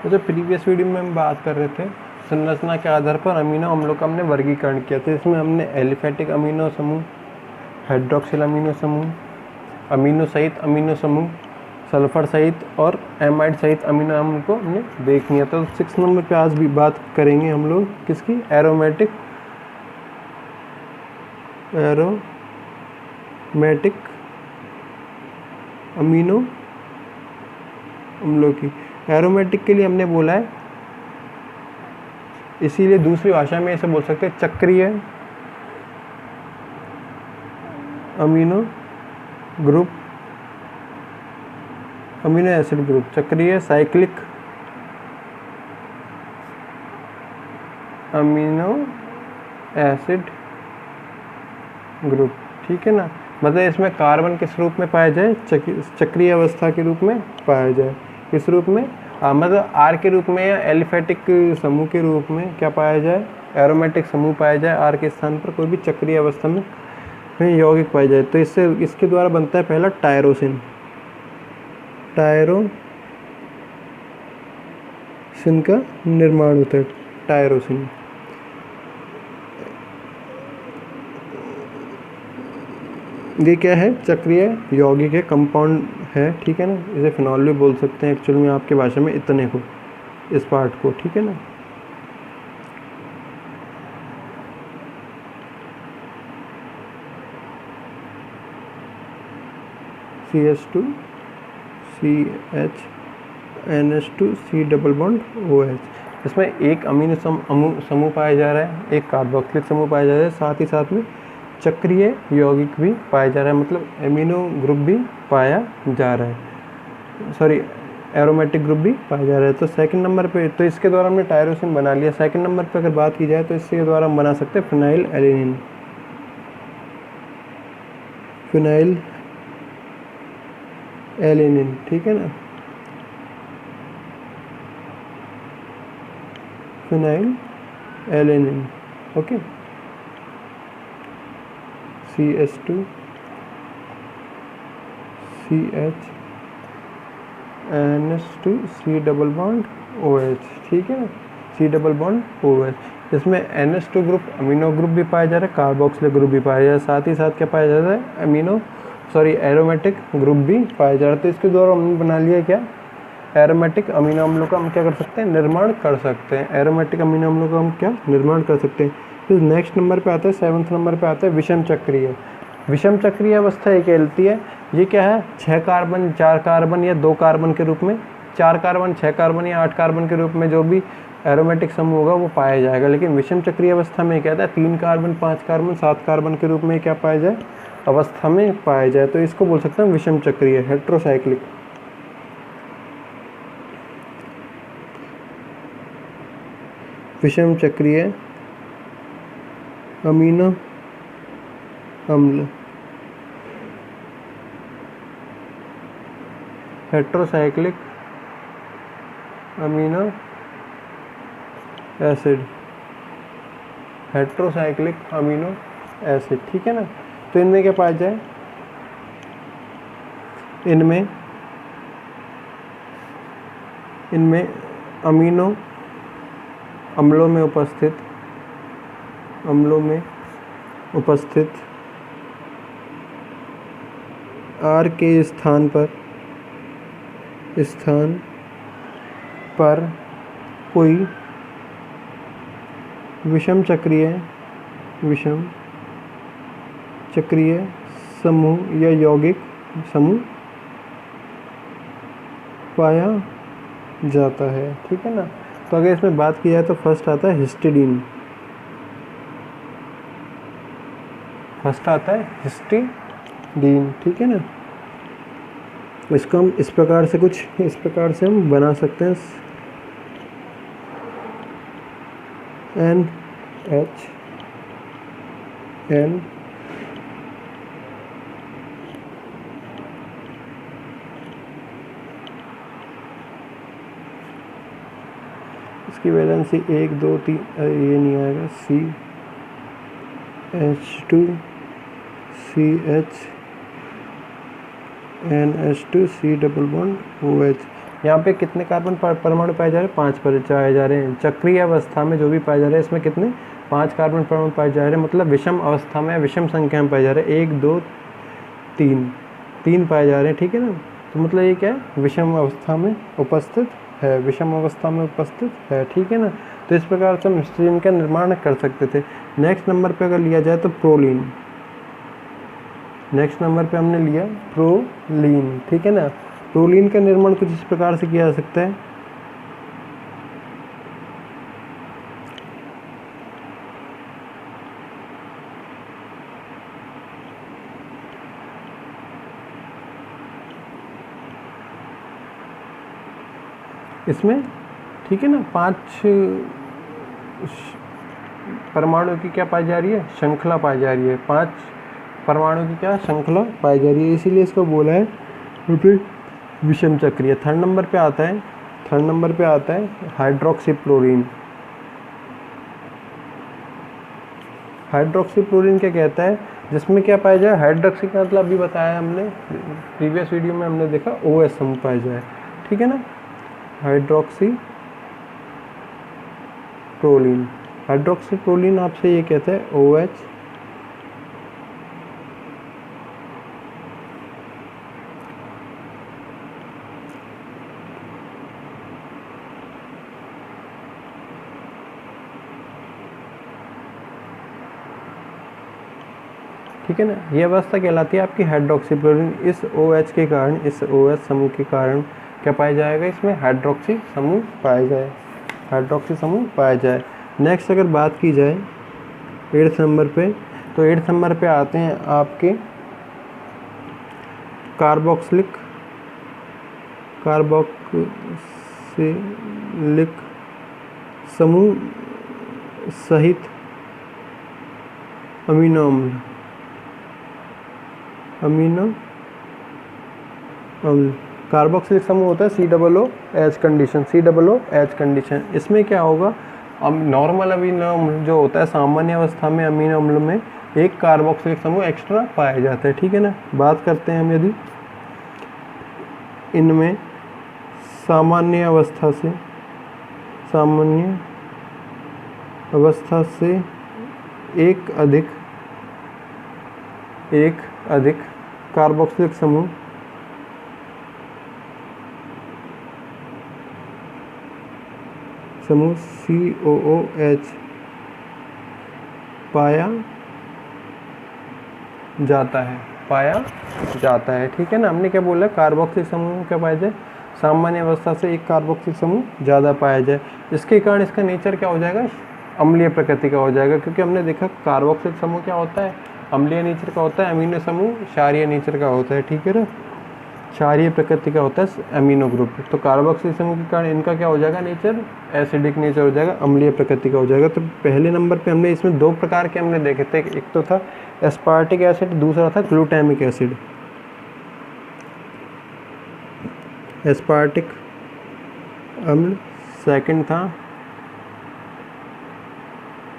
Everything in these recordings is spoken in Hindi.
तो जो प्रीवियस वीडियो में हम बात कर रहे थे संरचना के आधार पर अमीनो अम्लों का हमने वर्गीकरण किया था। इसमें हमने एलिफेटिक अमीनो समूह, हाइड्रोक्सिल अमीनो समूह, अमीनो सहित अमीनो समूह, सल्फर सहित और एमाइड सहित अमीनो अम्ल को हमने देख लिया था। तो 6 नंबर पे आज भी बात करेंगे हम लोग किसकी, एरोमेटिक अमीनो अम्लों की। एरोमेटिक के लिए हमने बोला है, इसीलिए दूसरी भाषा में इसे बोल सकते हैं चक्रीय amino group, amino acid group, चक्रीय साइक्लिक अमीनो एसिड ग्रुप। ठीक है ना, मतलब इसमें कार्बन किस रूप में पाया जाए, चक्रीय अवस्था के रूप में पाया जाए। किस रूप में, मतलब आर के रूप में या एलिफेटिक समूह के रूप में क्या पाया जाए, एरोमेटिक समूह पाया जाए। आर के स्थान पर कोई भी चक्रीय अवस्था में यौगिक पाया जाए। तो इससे इसके द्वारा बनता है पहला टायरोसिन। टायरोसिन का निर्माण होता है, टायरोसिन। ये क्या है, चक्रीय यौगिक है, कंपाउंड है। ठीक है ना, इसे फिनॉल भी बोल सकते हैं एक्चुअल में आपकी भाषा में, इतने को, इस पार्ट को। ठीक है ना, CH2 CH NH2 C double bond OH। इसमें एक अमीनो समूह पाया जा रहा है, एक कार्बोक्सिलिक समूह पाया जा रहा है, साथ ही साथ में चक्रीय यौगिक भी पाया जा रहा है, मतलब एमिनो ग्रुप भी पाया जा रहा है, सॉरी एरोमेटिक ग्रुप भी पाया जा रहा है। तो सेकंड नंबर पे, तो इसके द्वारा हमने टायरोसिन बना लिया। सेकंड नंबर पे अगर बात की जाए तो इसके द्वारा हम बना सकते हैं फिनाइल एलेनिन। फिनाइल एलेनिन, ठीक है ना, phenyl alanine. Okay, CH2 CH NH2 C double bond OH। ठीक है ना, C डबल बॉन्ड OH। इसमें NH2 ग्रुप अमीनो ग्रुप भी पाया जा रहा है, कार्बोक्सिलिक ग्रुप भी पाया जा रहा है, साथ ही साथ क्या पाया जा रहा है, एरोमेटिक ग्रुप भी पाया जा रहा है। तो इसके द्वारा हमने बना लिया क्या, एरोमेटिक अमीनो अम्लों का हम क्या कर सकते हैं, निर्माण कर सकते हैं। एरोमेटिक अमीनो अम्लों का हम क्या निर्माण कर सकते हैं। फिर नेक्स्ट नंबर पे आता है, 7th नंबर पे आता है विषम चक्रीय। विषम चक्रीय अवस्था ये कहलाती है, ये क्या है, 6 कार्बन 4 कार्बन या 2 कार्बन के रूप में, 4 कार्बन 6 कार्बन या 8 कार्बन के रूप में जो भी एरोमेटिक समूह होगा वो पाया जाएगा। लेकिन विषम चक्रीय अवस्था में क्या है, 3 कार्बन 5 कार्बन 7 कार्बन के रूप में क्या पाया जाए, अवस्था में पाया जाए। तो इसको बोल सकते हैं विषम चक्रीय, हेट्रोसाइक्लिक। विषम चक्रीय अमीनो अम्ल, heterocyclic amino acid, heterocyclic amino acid. ठीक है ना, तो इनमें क्या पाया जाए, इनमें अमीनो अम्लों में उपस्थित आर के स्थान पर कोई विषम चक्रीय समूह या यौगिक समूह पाया जाता है। ठीक है ना, तो अगर इसमें बात की जाए तो फर्स्ट आता है हिस्टिडीन। ठीक है ना, इसको हम इस प्रकार से हम बना सकते हैं, NHN इसकी वैलेंसी 1 2 3 ये नहीं आएगा, CH2 CH NH2 C double bond OH। यहाँ पे कितने कार्बन परमाणु पाए जा रहे हैं? 5 पाए जा रहे हैं। चक्रीय अवस्था में जो भी पाए जा रहे हैं इसमें कितने? 5 कार्बन परमाणु पाए जा रहे हैं, मतलब विषम अवस्था में विषम संख्या में पाए जा रहे हैं। 1 2 3 पाए जा रहे हैं, ठीक है ना। तो मतलब ये क्या है? विषम अवस्था में उपस्थित है, विषम अवस्था में उपस्थित है, ठीक है ना। तो इस प्रकार से हम हिस्टीडीन का निर्माण कर सकते थे। नेक्स्ट नंबर पे अगर लिया जाए तो प्रोलीन। नेक्स्ट नंबर पे हमने लिया प्रोलीन, ठीक है ना। प्रोलीन का निर्माण कुछ इस प्रकार से किया जा सकता है। इसमें, ठीक है ना, 5 परमाणु की क्या पाई जा रही है? श्रृंखला पाई जा रही है। 5 परमाणु की क्या श्रृंखला पाई जा रही है, इसीलिए इसको बोला है विषम चक्रीय। थर्ड नंबर पे आता है हाइड्रोक्सीक्लोरीन। हाइड्रोक्सीक्लोरीन क्या कहता है? जिसमें क्या पाया जाए? हाइड्रोक्सी का मतलब अभी बताया हमने, प्रीवियस वीडियो में हमने देखा OH समूह पाया जाए, ठीक है ना। हाइड्रोक्सीक्लोरीन आपसे ये कहता है OH ठीक है ना। ये अवस्था कहलाती है आपकी हाइड्रोक्सीक्लोरीन। इस OH के कारण, इस OH समूह के कारण क्या पाया जाएगा? इसमें हाइड्रोक्सी समूह पाया जाए। नेक्स्ट अगर बात की जाए 8 नंबर पे, तो 8 नंबर पे आते हैं आपके कार्बोक्सिलिक समूह सहित अमीनो अम्ल। कार्बोक्सिलिक समूह होता है COOH कंडीशन। इसमें क्या होगा? अब नॉर्मल अमीनो अम्ल जो होता है, सामान्य अवस्था में अमीनो अम्ल में एक कार्बोक्सिलिक समूह एक्स्ट्रा पाया जाता है, ठीक है ना। बात करते हैं हम यदि इनमें सामान्य अवस्था से एक अधिक कार्बोक्सिलिक समूह COOH पाया जाता है, ठीक है ना। हमने क्या बोला? कार्बोक्सिलिक समूह क्या पाया जाए? सामान्य अवस्था से एक कार्बोक्सिलिक समूह ज़्यादा पाया जाए। इसके कारण इसका नेचर क्या हो जाएगा? अम्लीय प्रकृति का हो जाएगा, क्योंकि हमने देखा कार्बोक्सिलिक समूह क्या होता है? अम्लीय नेचर का होता है। अमीनो समूह क्षारीय नेचर का होता है, ठीक है ना। क्षारीय प्रकृति का होता है अमीनो ग्रुप। तो कार्बोक्सिलिक समूह के कारण इनका क्या हो जाएगा? नेचर एसिडिक नेचर हो जाएगा, अम्लीय प्रकृति का हो जाएगा। तो पहले नंबर पे हमने इसमें 2 प्रकार के हमने देखे थे। एक तो था एस्पार्टिक एसिड, दूसरा था ग्लूटामिक एसिड। एस्पार्टिक अम्ल, सेकंड था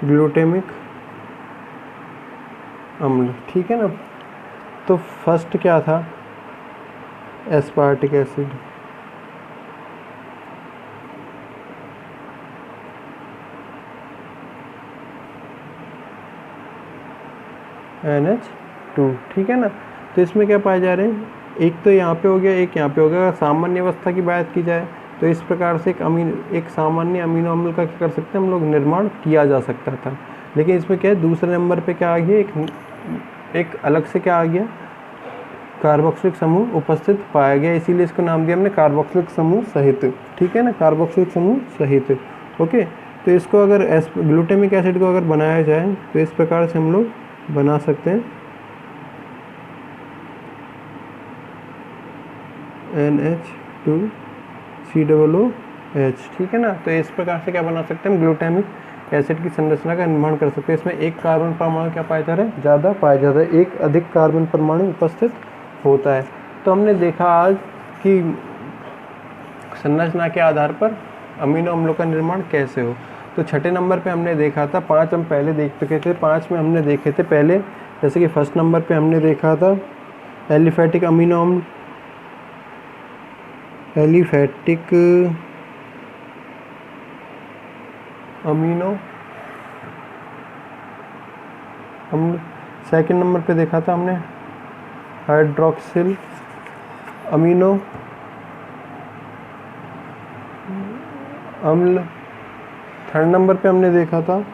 ग्लूटामिक अम्ल, ठीक है ना। तो फर्स्ट क्या था? Aspartic acid. NH2, ठीक है ना। तो इसमें क्या पाए जा रहे हैं? एक तो यहाँ पे हो गया, एक यहाँ पे हो गया। सामान्य अवस्था की बात की जाए तो इस प्रकार से एक सामान्य अमीनो अम्ल का क्या कर सकते हैं हम लोग? निर्माण किया जा सकता था। लेकिन इसमें क्या है? दूसरे नंबर पे क्या आ गया? एक अलग से क्या आ गया? कार्बोक्सिलिक समूह उपस्थित पाया गया, इसीलिए इसको नाम दिया हमने कार्बोक्सिलिक समूह सहित, ठीक है ना। कार्बोक्सिलिक समूह सहित, ओके। तो इसको अगर ग्लूटामिक एसिड को अगर बनाया जाए तो इस प्रकार से हम लोग बना सकते हैं NH2COOH, ठीक है ना। तो इस प्रकार से क्या बना सकते हैं? हम ग्लूटामिक एसिड की संरचना का निर्माण कर सकते हैं। इसमें एक कार्बन परमाणु क्या पाया जा रहा है? ज़्यादा पाया जाता है, एक अधिक कार्बन परमाणु उपस्थित होता है। तो हमने देखा आज कि संरचना के आधार पर अमीनो अम्लों का निर्माण कैसे हो। तो छठे नंबर पे हमने देखा था, 5 हम पहले देख चुके थे। 5 में हमने देखे थे पहले, जैसे कि फर्स्ट नंबर पे हमने देखा था एलिफेटिक अमीनो अम्ल, एलिफैटिक अमीनो अम्ल। सेकंड नंबर पे देखा था हमने हाइड्रोक्सिल अमीनो अम्ल। थर्ड नंबर पे हमने देखा था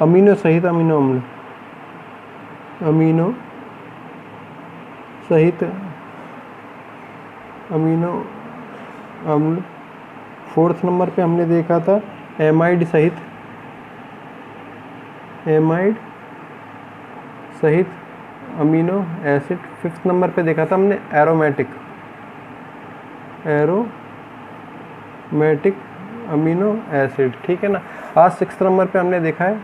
अमीनो सहित अमीनो अम्ल, अमीनो सहित अमीनो अम्ल। फोर्थ नंबर पे हमने देखा था एमाइड सहित अमीनो एसिड। फिफ्थ नंबर पे देखा था हमने एरोमेटिक अमीनो एसिड, ठीक है ना। आज सिक्स्थ नंबर पे हमने देखा है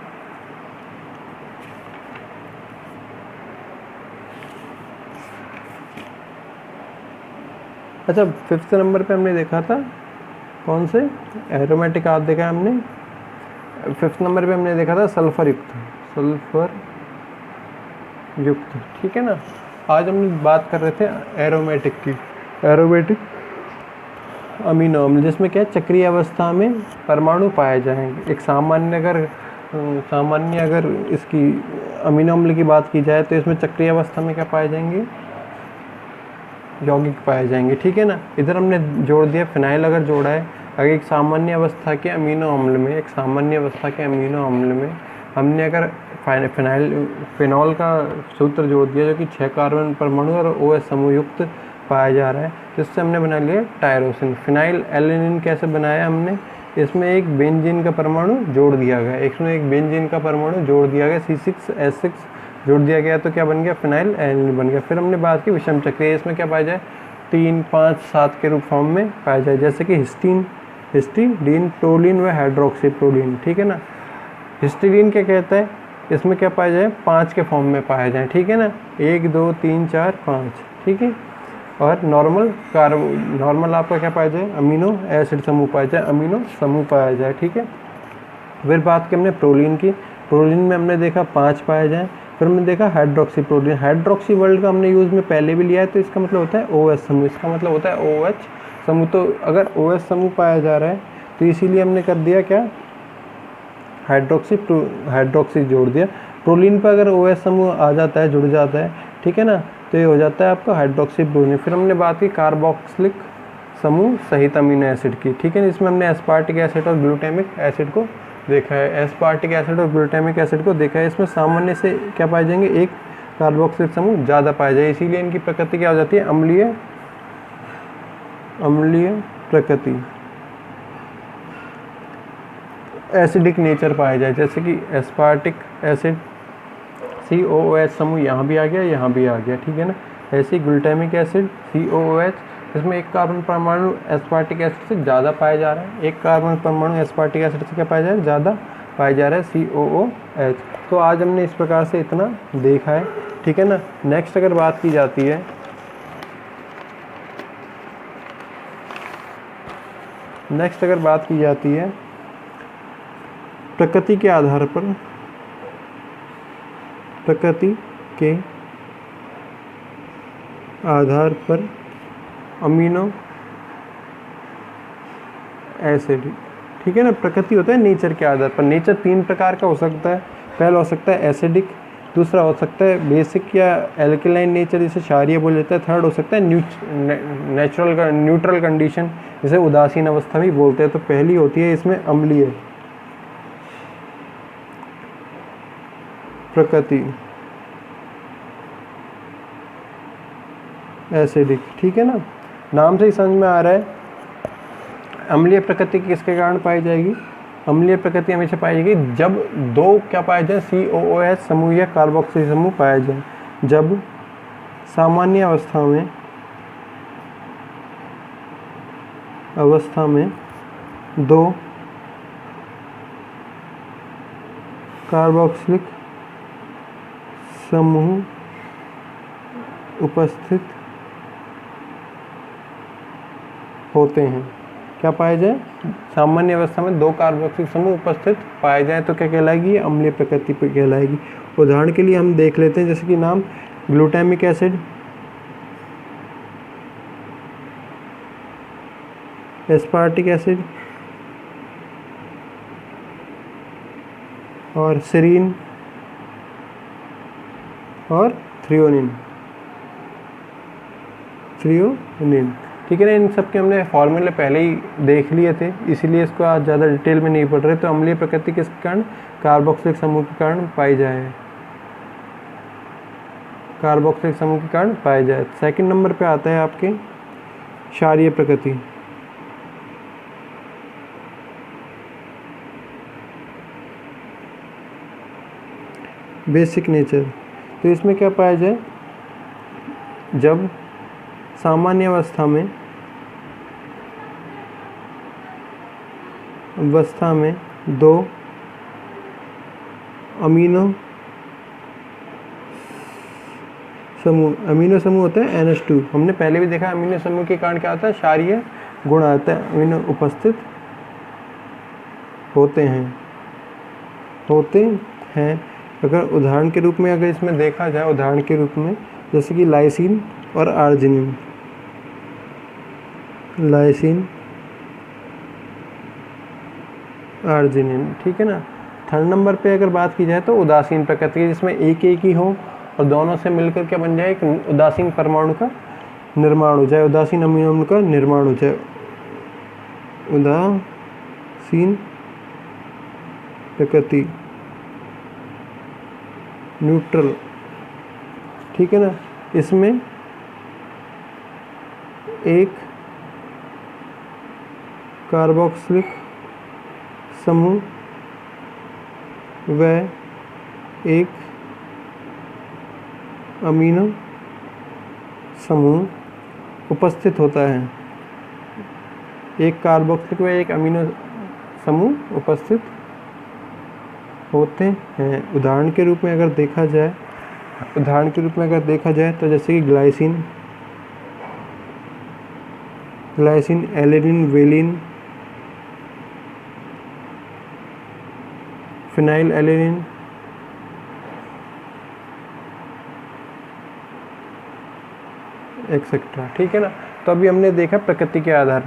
अच्छा, फिफ्थ नंबर पे हमने देखा था कौन से एरोमेटिक, आज देखा है हमने। फिफ्थ नंबर पे हमने देखा था सल्फर युक्त, ठीक है ना। आज हम बात कर रहे थे एरोमेटिक की, एरोमेटिक अमीनो अम्ल, जिसमें क्या चक्रीय अवस्था में परमाणु पाए जाएंगे। एक सामान्य अगर इसकी अमीनो अम्ल की बात की जाए तो इसमें चक्रीय अवस्था में क्या पाए जाएंगे, यौगिक पाए जाएंगे, ठीक है ना। इधर हमने जोड़ दिया फिनाइल, अगर जोड़ा है, अगर एक सामान्य अवस्था के अमीनो अम्ल में हमने अगर फिनॉल का सूत्र जोड़ दिया जो कि 6 कार्बन परमाणु और OH समूह युक्त पाया जा रहा है, तो इससे हमने बना लिया टायरोसिन। फिनाइल एलेनिन कैसे बनाया हमने, इसमें एक बेंजीन का परमाणु जोड़ दिया गया, C6H6 जोड़ दिया गया, तो क्या बन गया, फिनाइल एलेनिन बन गया। फिर हमने बात की विषम चक्रीय, इसमें क्या पाया जाए, 3, 5, 7 के रूप फॉर्म में पाया जाए, जैसे कि हिस्टीडीन, प्रोलीन व हाइड्रोक्सी प्रोलीन, ठीक है ना। हिस्टीडीन क्या कहता है, इसमें क्या पाया जाए, 5 के फॉर्म में पाया जाए, ठीक है ना, 1, 2, 3, 4, 5, ठीक है। और नॉर्मल आपका क्या पाया जाए, अमीनो एसिड समूह पाया जाए, ठीक है। फिर बात की हमने प्रोलीन की, प्रोलीन में हमने देखा 5 पाए जाए। फिर हमने देखा हाइड्रोक्सी प्रोलीन, हाइड्रोक्सी वर्ड का हमने यूज़ में पहले भी लिया है, तो इसका मतलब होता है OH समूह, इसका मतलब होता है OH समूह। तो अगर OH समूह पाया जा रहा है तो इसीलिए हमने कर दिया क्या, हाइड्रोक्सी जोड़ दिया। प्रोलीन पर अगर OH समूह आ जाता है, जुड़ जाता है, ठीक है ना, तो ये हो जाता है आपका हाइड्रोक्सी प्रोलीन। फिर हमने बात की कार्बोक्सिलिक समूह सहित अमीनो एसिड की, ठीक है। इसमें हमने एस्पार्टिक एसिड और ग्लूटामिक एसिड को देखा है, इसमें सामान्य से क्या पाए जाएंगे, एक कार्बोक्सिलिक समूह ज़्यादा पाए जाए, इसीलिए इनकी प्रकृति क्या हो जाती है, अम्लीय प्रकृति, एसिडिक नेचर पाया जाए, जैसे कि एस्पार्टिक एसिड COOH समूह यहाँ भी आ गया, ठीक है ना। ऐसे ग्लूटामिक एसिड COOH, इसमें एक कार्बन परमाणु एस्पार्टिक एसिड से ज़्यादा पाया जा रहा है, ज़्यादा पाया जा रहा है COOH। तो आज हमने इस प्रकार से इतना देखा है, ठीक है ना। नेक्स्ट अगर बात की जाती है प्रकृति के आधार पर अमीनो एसिड, ठीक है ना। प्रकृति होता है नेचर के आधार पर, नेचर 3 प्रकार का हो सकता है। पहला हो सकता है एसिडिक, दूसरा हो सकता है बेसिक या एल्कलाइन नेचर, जिसे क्षारीय बोल जाता है। थर्ड हो सकता है न्यूट्रल कंडीशन, जिसे उदासीन अवस्था भी बोलते हैं। तो पहली होती है इसमें अम्लीय प्रकृति, एसिडिक, ठीक है ना, नाम से ही समझ में आ रहा है। अम्लीय प्रकृति किसके कारण पाई जाएगी, अम्लीय प्रकृति हमेशा पाई जाएगी जब 2 क्या पाए जाए, COOH समूह या कार्बोक्सिल समूह पाए जाए। जब सामान्य अवस्था में 2 कार्बोक्सिलिक समूह उपस्थित होते हैं, क्या पाए जाए, सामान्य अवस्था में 2 कार्बोक्सिलिक समूह उपस्थित पाए जाए, तो क्या कहलाएगी, अम्लीय प्रकृति पर कहलाएगी। उदाहरण के लिए हम देख लेते हैं, जैसे कि नाम ग्लूटामिक एसिड, एस्पार्टिक एसिड और सेरीन और थ्रियोनिन, ठीक है ना। इन सब के हमने फॉर्मूले पहले ही देख लिए थे, इसीलिए इसको आज ज़्यादा डिटेल में नहीं पढ़ रहे। तो अम्लीय प्रकृति किस कारण, कार्बोक्सिलिक समूह के कारण पाई जाए, कार्बोक्सिलिक समूह के कारण पाए जाए। सेकंड नंबर पे आता है आपके क्षारीय प्रकृति। बेसिक नेचर, तो इसमें क्या पाया जाए, जब सामान्य अवस्था में दो अमीनो समूह होता है NH2। हमने पहले भी देखा अमीनो समूह के कारण क्या आता है, क्षारीय गुण आता है, अमीनो उपस्थित होते हैं। अगर उदाहरण के रूप में अगर इसमें देखा जाए, उदाहरण के रूप में जैसे कि लाइसिन और आर्जिनिन, ठीक है ना। थर्ड नंबर पे अगर बात की जाए तो उदासीन प्रकृति, जिसमें एक ही हो और दोनों से मिलकर क्या बन जाए, एक उदासीन परमाणु का निर्माण हो जाए, उदासीन अमीनो अम्ल का निर्माण हो जाए, उदासीन प्रकृति, न्यूट्रल, ठीक है ना। इसमें एक कार्बोक्सिलिक समूह व एक अमीनो समूह उपस्थित होता है, एक कार्बोक्सिलिक व एक अमीनो समूह उपस्थित होते हैं। उदाहरण के रूप में अगर देखा जाए तो जैसे कि glycine, alanine, valine, phenyl alanine, etcetera, ठीक है ना। तो अभी हमने देखा प्रकृति के आधार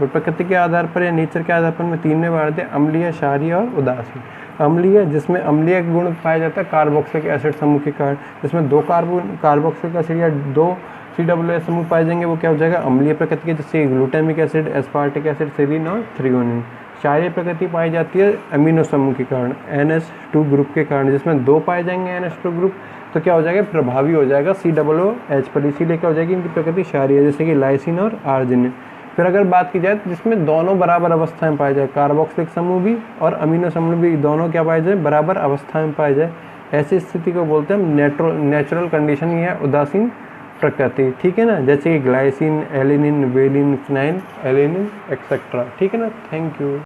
पर या नेचर के आधार पर मैं तीन में बांट दिया, अम्लीय, क्षारीय और उदासीन। अम्लीय, जिसमें अम्लीय गुण पाया जाता है कार्बोक्सिलिक एसिड समूह के कारण, जिसमें दो कार्बोक्सिलिक एसिड या दो COOH समूह पाए जाएंगे, वो क्या हो जाएगा, अम्लीय प्रकृति के, जैसे glutamic acid, aspartic acid, serine और थ्रियोनिन। क्षारीय प्रकृति पाई जाती है अमीनो समूह के कारण, NH2 ग्रुप के कारण, जिसमें दो पाए जाएंगे NH2 ग्रुप, तो क्या हो जाएगा, प्रभावी हो जाएगा COOH पर, इसीलिए क्या हो जाएगी, इनकी प्रकृति क्षारीय है, जैसे कि लाइसिन और आर्जिनिन। फिर अगर बात की जाए तो जिसमें दोनों बराबर अवस्था में पाए जाए, कार्बोक्सिलिक समूह भी और अमीनो समूह भी दोनों क्या पाए जाए, बराबर अवस्था में पाए जाए, ऐसी स्थिति को बोलते हैं नेचुरल कंडीशन, ही है उदासीन प्रकृति, ठीक है ना। जैसे कि glycine, alanine, valine, phenyl alanine etcetera, ठीक है ना। Thank you.